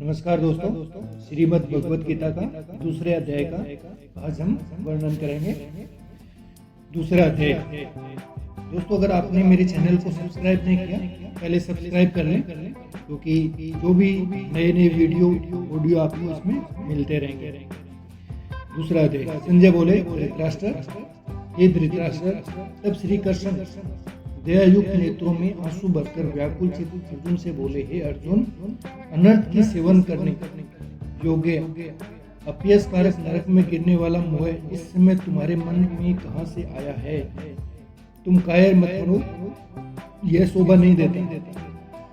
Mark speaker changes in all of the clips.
Speaker 1: नमस्कार दोस्तों, श्रीमद् भगवत गीता का दूसरे अध्याय का आज हम वर्णन करेंगे। दूसरा अध्याय। दोस्तों, अगर आपने मेरे चैनल को सब्सक्राइब नहीं किया, पहले सब्सक्राइब कर लें, क्योंकि जो भी नए नए ऑडियो आपको इसमें मिलते रहेंगे। दूसरा अध्याय। संजय बोले, धृतराष्ट्र, हे धृतराष्ट्र, तब श्री कृष्ण दयायुक्त नेत्रों में आंसू भरकर व्याकुल चित्त अर्जुन से बोले, हे अर्जुन, अनर्थ की सेवन करने योग्य अपयस कारक नरक में गिरने वाला मोह इस समय तुम्हारे मन में कहां से आया है? तुम कायर मत बनो, यह शोभा नहीं देता।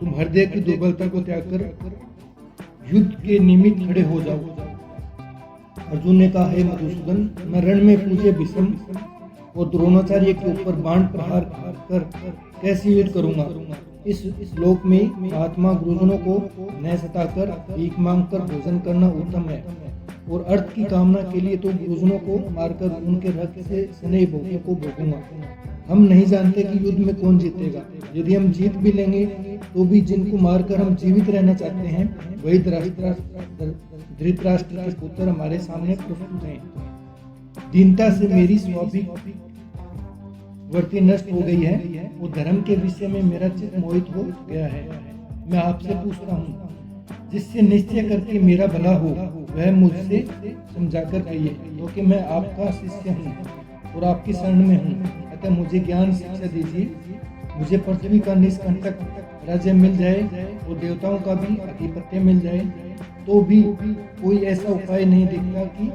Speaker 1: तुम हृदय की दुर्बलता को त्याग कर युद्ध के निमित्त खड़े हो जाओ। अर्जुन ने कहा, हे मधुसूदन, मैं रण में पूजे भीष्म और द्रोणाचार्य के ऊपर बाण प्रहार कर कैसे युद्ध करूंगा? इस श्लोक में महात्मा गुरुजनों को न सताकर भीख मांगकर भोजन करना उत्तम है, और अर्थ की कामना के लिए तो गुरुजनों को मारकर उनके रक्त से सने भोगों को भोगूंगा। हम नहीं जानते कि युद्ध में कौन जीतेगा। यदि हम जीत भी लेंगे तो भी जिनको मारकर हम जीवित रहना चाहते हैं, वही धृतराष्ट्र के पुत्र हमारे सामने प्रस्तुत हैं। दीनता से मेरी स्वाभाविक वृत्ति नष्ट हो गई है और धर्म के विषय में मेरा चित्त मोहित हो गया है। मैं आपसे पूछता हूँ, जिससे निश्चय करके मेरा भला हो, वह मुझसे समझाकर कहिए, क्योंकि मैं आपका शिष्य हूँ और आपकी शरण में हूँ। अतः मुझे ज्ञान शिक्षा दीजिए। मुझे पृथ्वी का निष्कंटक राज्य मिल जाए और देवताओं का भी आधिपत्य मिल जाए, तो भी कोई ऐसा उपाय नहीं दिखता कि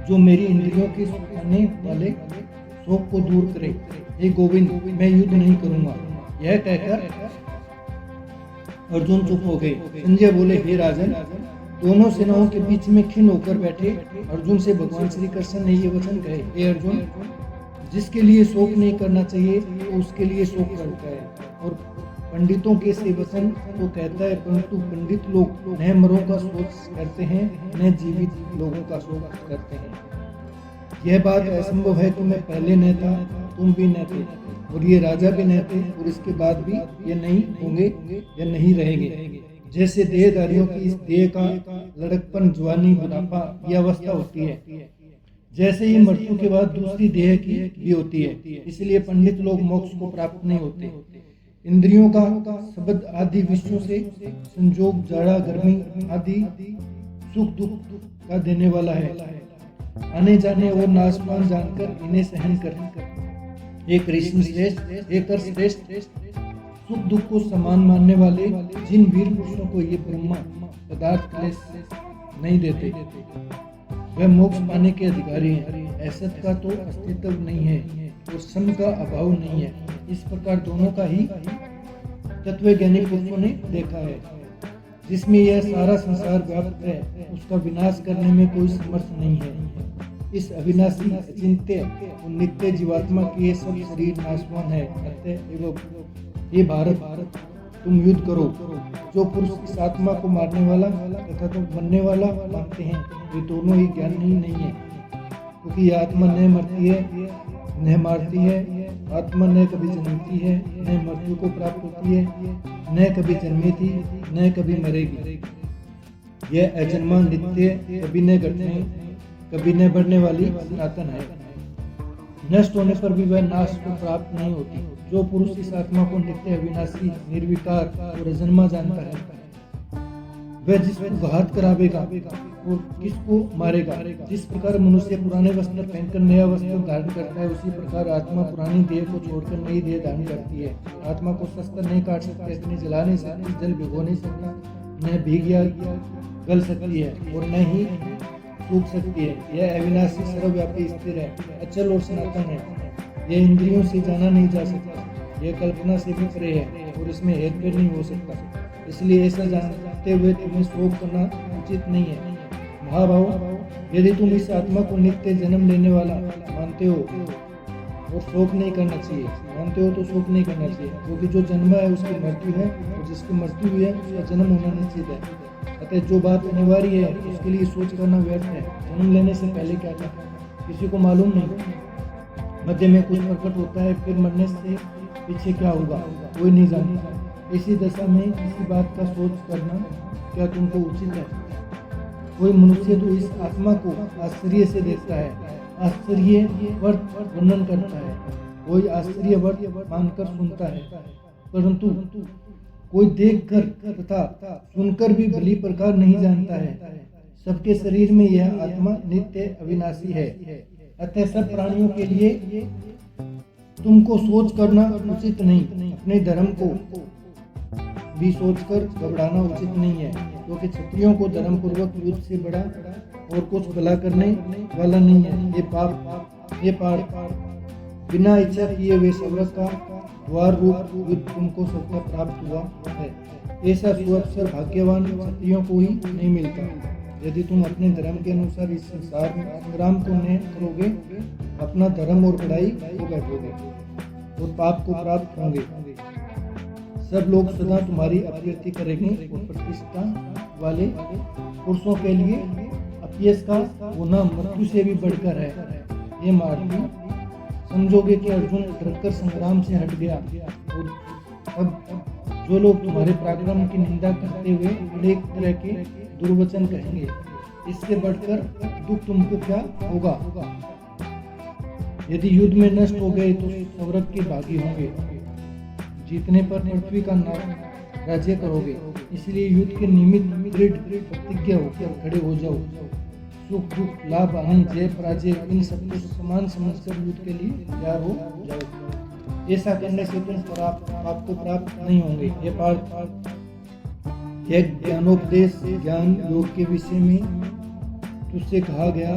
Speaker 1: जो मेरी इंद्रियों के सुखाने वाले शोक को दूर करे। हे गोविंद, मैं युद्ध नहीं करूंगा। यह कहकर अर्जुन चुप हो गए। संजय बोले, हे राजन, दोनों सेनाओं के बीच में खिन्न होकर बैठे अर्जुन से भगवान श्री कृष्ण ने ये वचन कहे, हे अर्जुन, जिसके लिए शोक नहीं करना चाहिए तो उसके लिए शोक करता है, और पंडितों के से वचन तो कहता है, परंतु पंडित लोग न मरों का शोक करते हैं, न जीवित लोगों का शोक करते हैं। यह बात असंभव है कि मैं पहले न था, तुम भी न थे, और ये राजा भी न थे, और इसके बाद भी ये नहीं होंगे या नहीं रहेंगे। जैसे देहधारियों की इस देह का लड़कपन, जवानी, बुढ़ापा यह अवस्था होती है, जैसे ही मृत्यु के बाद दूसरी देह की भी होती है। इसलिए पंडित लोग मोक्ष को प्राप्त नहीं होते। इंद्रियों का शब्द आदि विषयों से संजोग, जाड़ा, गर्मी आदि सुख दुख का देने वाला है। आने जाने और नाशवान जानकर इन्हें सहन कर। एक कृष्ण श्रेष्ठ, एक श्रेष्ठ, सुख दुख को समान मानने वाले जिन वीर पुरुषों को ये ब्रह्मा पदार्थ क्लेश नहीं देते, वह मोक्ष पाने के अधिकारी हैं। असत का तो अस्तित्व नहीं है और सम का अभाव नहीं है। इस प्रकार दोनों का ही तत्वज्ञानी पुरुषों ने देखा है। जिसमें यह सारा संसार व्याप्त है, उसका विनाश करने में कोई समर्थ नहीं है। इस अविनाशी, अचिंत्य और नित्य जीवात्मा के ये सब शरीर नाशवान है। अतः ये भारत, तुम युद्ध करो। जो पुरुष इस आत्मा को मारने वाला तथा तो बनने वाला मानते हैं, वे दोनों ही ज्ञानी नहीं है, क्योंकि यह आत्मा न मरती है न मारती है। आत्मा न कभी जन्मती है न मृत्यु को प्राप्त होती है, न कभी जन्मी थी न कभी मरेगी। यह अजन्मा, नित्य, कभी न घटने कभी न बढ़ने वाली सनातन है। नष्ट होने पर भी वह नाश को प्राप्त नहीं होती। जो पुरुष इस आत्मा को नित्य, अविनाशी, निर्विकार और अजन्मा जानता है, वह जिसको घात करावेगा और किसको मारेगा। जिस प्रकार मनुष्य पुराने वस्त्र पहनकर नया वस्त्र धारण करता है, उसी प्रकार आत्मा पुरानी देह को छोड़कर नई देह धारण करती है। आत्मा को शस्त्र नहीं काट सकता, इसने जला नहीं सकती, जल भिगो नहीं सकता, न भीग या गल सकती है और न ही सूख सकती है। यह अविनाशी, सर्वव्यापी, स्थिर है, अचल और सनातन है। यह इंद्रियों से जाना नहीं जा सकता, यह कल्पना से भी परे है और इसमें हेरफेर नहीं हो सकता। इसलिए ऐसा जानते हुए तुम्हें शोक करना उचित नहीं है। महाभाव, यदि तुम इस आत्मा को नित्य जन्म लेने वाला मानते हो और शोक नहीं करना चाहिए, मानते हो तो शोक नहीं करना चाहिए, क्योंकि जो जन्मा है उसकी मृत्यु है और जिसकी मृत्यु हुई है उसका जन्म होना निश्चित है। अतः जो बात अनिवार्य है उसके लिए सोच करना व्यर्थ है। जन्म लेने से पहले क्या था किसी को मालूम नहीं। मध्य में कुछ प्रकट होता है, फिर मरने से पीछे क्या होगा कोई नहीं जानता। इसी दशा में इसी बात का सोच करना क्या तुमको उचित है? कोई मनुष्य तो इस आत्मा को आश्चर्य से देखता है, आश्चर्य वर्णन करता है, कोई आश्चर्य मानकर सुनता है, परंतु कोई देखकर तथा सुनकर भी भली प्रकार नहीं जानता है। सबके शरीर में यह आत्मा नित्य अविनाशी है। अतः सब प्राणियों के लिए तुमको सोच करना उचित नहीं, अपने धर्म को भी सोचकर घबराना उचित नहीं है, क्योंकि क्षत्रियों को धर्म पूर्वक युद्ध से बड़ा और कुछ भला करने वाला नहीं है। ये पाठ बिना इच्छा किए वे सव्रत का द्वार रूप युद्ध तुमको सबका प्राप्त हुआ है। ऐसा सुअवसर भाग्यवान क्षत्रियों को ही नहीं मिलता। यदि तुम अपने धर्म के अनुसार इस संसार में संग्राम को नहीं करोगे, अपना धर्म और पढ़ाई को बैठोगे और पाप को प्राप्त होंगे। सब लोग सदा तुम्हारी अपकीर्ति करेंगे और प्रतिष्ठा वाले पुरुषों के लिए अपयश का होना मृत्यु से भी बढ़कर है। ये मार्गी समझोगे कि अर्जुन डरकर संग्राम से हट गया, और अब जो लोग तुम्हारे पराक्रम की निंदा करते हुए अनेक तरह के दुर्वचन कहेंगे, इससे बढ़कर दुख तुमको क्या होगा? यदि युद्ध में नष्ट हो गए तो सौरभ के भागी होंगे, जीतने पर पृथ्वी का राज्य करोगे। इसलिए युद्ध के निमित्त दृढ़ प्रतिज्ञा होकर खड़े हो जाओ। सुख दुख लाभ आनंद जय पराजय इन सबको समान समझकर युद्ध के लिए तैयार हो जाओ। ऐसा करने से तुम पाप को प्राप्त नहीं होंगे। ये पाठ एक ज्ञानोपदेश ज्ञान योग के विषय में तुझसे कहा गया।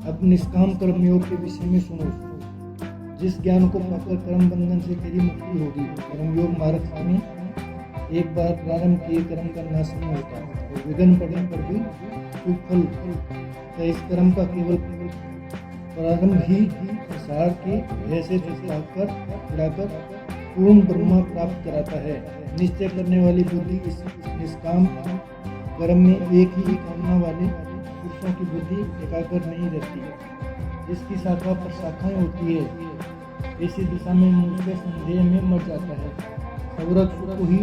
Speaker 1: अब निष्काम कर्म योग के विषय में सुनो। जिस ज्ञान को पाकर कर्म बंधन से तेरी मुक्ति होगी। कर्म योग मार्ग में एक बार प्रारंभ किए कर्म का नाश नहीं होता, और विघ्न पड़ने पर भी सुख फल इस कर्म का केवल प्रारंभ ही संसार के भय से छुड़ाकर पूर्ण ब्रह्मा प्राप्त कराता है। निश्चय करने वाली बुद्धि इस निष्काम कर्म में एक ही कामना वाले पुरुषों की बुद्धि एकाग्र नहीं रहती। जिसकी शाखा पर शाखाएं होती है, ऐसी दिशा में मनुष्य संदेह में मर जाता है। सौरभ को ही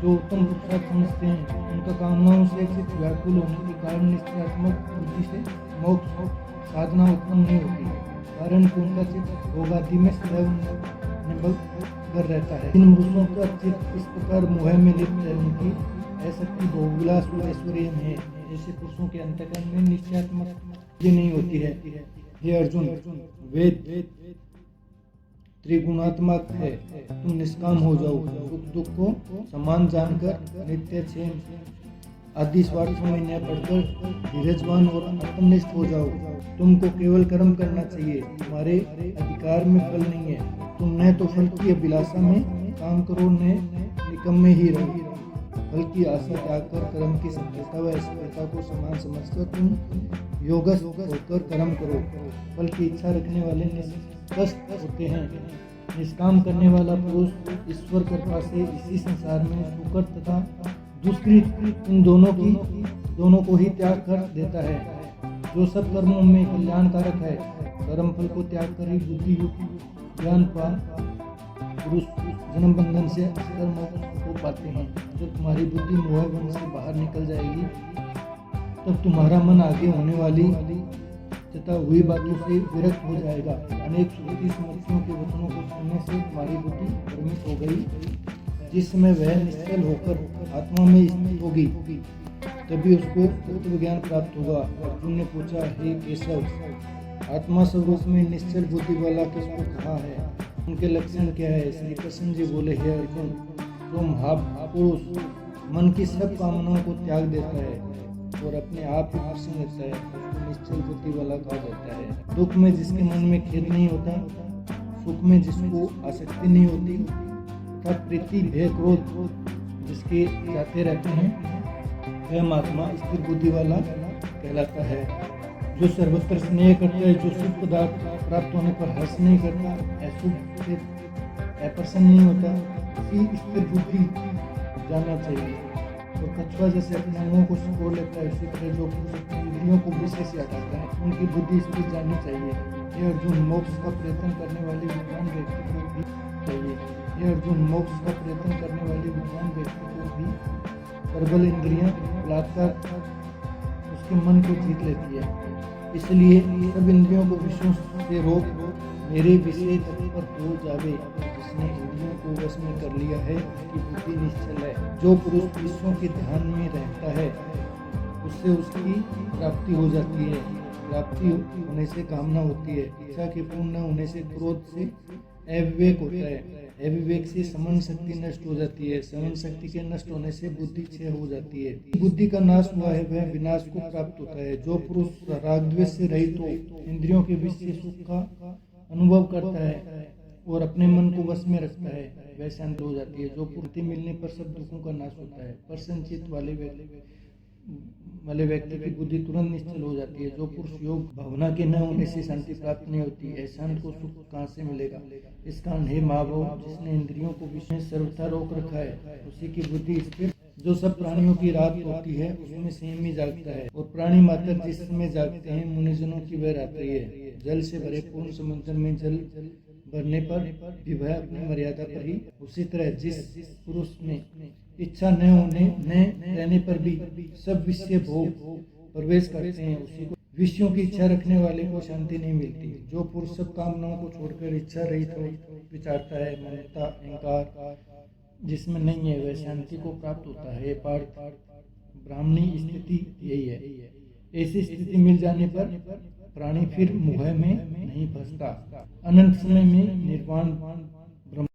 Speaker 1: जो उत्तम पुरुषार्थ समझते हैं, उनका कामनाओं से चित्त व्याकुल होने के कारण निश्चयात्मक बुद्धि से मोक्ष साधना उत्पन्न नहीं होती, कारण कि उनका चित्त भोगादि में सदैव निबद्ध रहता है। इन पुरुषों का चित्त इस प्रकार मोह में लिप्त है, उनकी ऐसी भोगविलास और ऐश्वर्य में है। ऐसे पुरुषों के अंतःकरण में निश्चयात्मक ये नहीं होती है। हे अर्जुन, वेद त्रिगुणात्मक है, तुम निष्काम हो जाओ। सुख दुख को समान जानकर नित्य क्षेम आदि स्वार्थों में न पढ़कर धीरजवान और आत्मनिष्ठ हो जाओ। तुमको केवल कर्म करना चाहिए, तुम्हारे अधिकार में फल नहीं है। तुम न तो फल की अभिलाषा में काम करो, न निकम्मे ही रहो। फल की आशा त्याग कर कर्म की सफलता व असफलता को समान समझकर तुम योगस्थ होकर कर्म करो। फल की इच्छा रखने वाले कष्ट होते हैं। निष्काम करने वाला पुरुष ईश्वर कृपा से इसी संसार में सुकर तथा दुष्कृत इन दोनों को ही त्याग कर देता है। जो सब कर्मों में कल्याणकारक है, कर्म फल को त्याग कर ही बुद्धि युक्त ज्ञान पा पुरुष जन्म बंधन से मोक्ष हो पाते हैं। जब तुम्हारी बुद्धि मोह बंधन से बाहर निकल जाएगी, तब तुम्हारा मन आगे होने वाली तथा हुई बातों से विरक्त हो जाएगा। अनेक श्रुति स्मृतियों के वचनों को सुनने से तुम्हारी बुद्धि भ्रमित हो गई। जिस समय वह निश्चल होकर आत्मा में स्थित होगी, तभी उसको तत्व ज्ञान प्राप्त होगा। अर्जुन ने पूछा, हे केशव, आत्मा स्वरूप में निश्चल बुद्धि वाला किसको कहा है? उनके लक्षण क्या है? श्री कृष्ण जी बोले, हे अर्जुन, जो महापुरुष मन की सब कामनाओं को त्याग देता है और अपने आप ही प्रसन्न रहता है, उसको निश्चल बुद्धि वाला कहा जाता है। दुख में जिसके मन में खेद नहीं होता, सुख में जिसको आसक्ति नहीं होती, तथा प्रीति भय क्रोध जिसके जाते रहते हैं, वह महात्मा स्थिर बुद्धि वाला कहलाता है। जो सर्वत्र स्नेह करता है, जो शुभ पदार्थ प्राप्त होने पर हर्ष नहीं करता, अशुभ से अप्रसन्न नहीं होता, इसी स्थिर बुद्धि जानना चाहिए। और कछुआ जैसे अपने अंगों को सिकोड़ लेता है, इसी तरह जो इंद्रियों को विषय से हटाता है, उनकी बुद्धि स्थिर जाननी चाहिए। ये अर्जुन, मोक्ष का प्रयत्न करने वाले विद्वान व्यक्ति को भी चाहिए। ये अर्जुन, मोक्ष का प्रयत्न करने वाले विद्वान व्यक्ति को भी प्रबल इंद्रियां बलात्कार उसके मन को जीत लेती है। इसलिए सब इंद्रियों को विषयों से रोक मेरे विषय तत्पर हो जावे। जिसने इंद्रियों को वश में कर लिया है उसकी बुद्धि निश्चल है। जो पुरुष विषयों के ध्यान में रहता है उससे उसकी प्राप्ति हो जाती है। प्राप्ति होने से कामना होती है। इच्छा के पूर्ण न होने से क्रोध से अविवेक होता है। अविवेक से समन शक्ति नष्ट हो जाती है। समन शक्ति के नष्ट होने से बुद्धि क्षय हो जाती है। बुद्धि का नाश हुआ है वह विनाश को प्राप्त होता है। जो पुरुष राग द्वेष से रहित हो इंद्रियों के विषय सुख का अनुभव करता है और अपने मन को वश में रखता है वह शांत हो जाती है। जो पूर्ति मिलने पर सब दुखों का नाश होता है। प्रसन्नचित्त वाले व्यक्ति की बुद्धि तुरंत निश्चल हो जाती है। जो पुरुष योग भावना के न होने से शांति प्राप्त नहीं होती है शांत को सुख कहाँ से मिलेगा। इस कारण हे महाभाव जिसने इंद्रियों को विषय में सर्वथा रोक रखा है उसी की बुद्धि स्थिर। जो सब प्राणियों की रात होती है उसमें संयमी जागता है और प्राणी मात्र जिसमें जागते हैं मुनिजनों की वह रात्रि है। जल से भरे पूर्ण समुद्र में जल भरने पर भी वह अपनी मर्यादा पर ही। उसी तरह जिस पुरुष में इच्छा न होने न रहने पर भी सब विषय भोग प्रवेश करते हैं उसी को विषयों की इच्छा रखने वाले को शांति नहीं मिलती। जो पुरुष सब कामनाओं को छोड़कर इच्छा रहित हो विचारता है ममता अहंकार जिसमें नहीं है वह शांति को प्राप्त होता है। पार्थ ब्राह्मणी स्थिति यही है। ऐसी स्थिति मिल जाने पर प्राणी फिर मोह में नहीं फंसता। अनंत समय में निर्वाण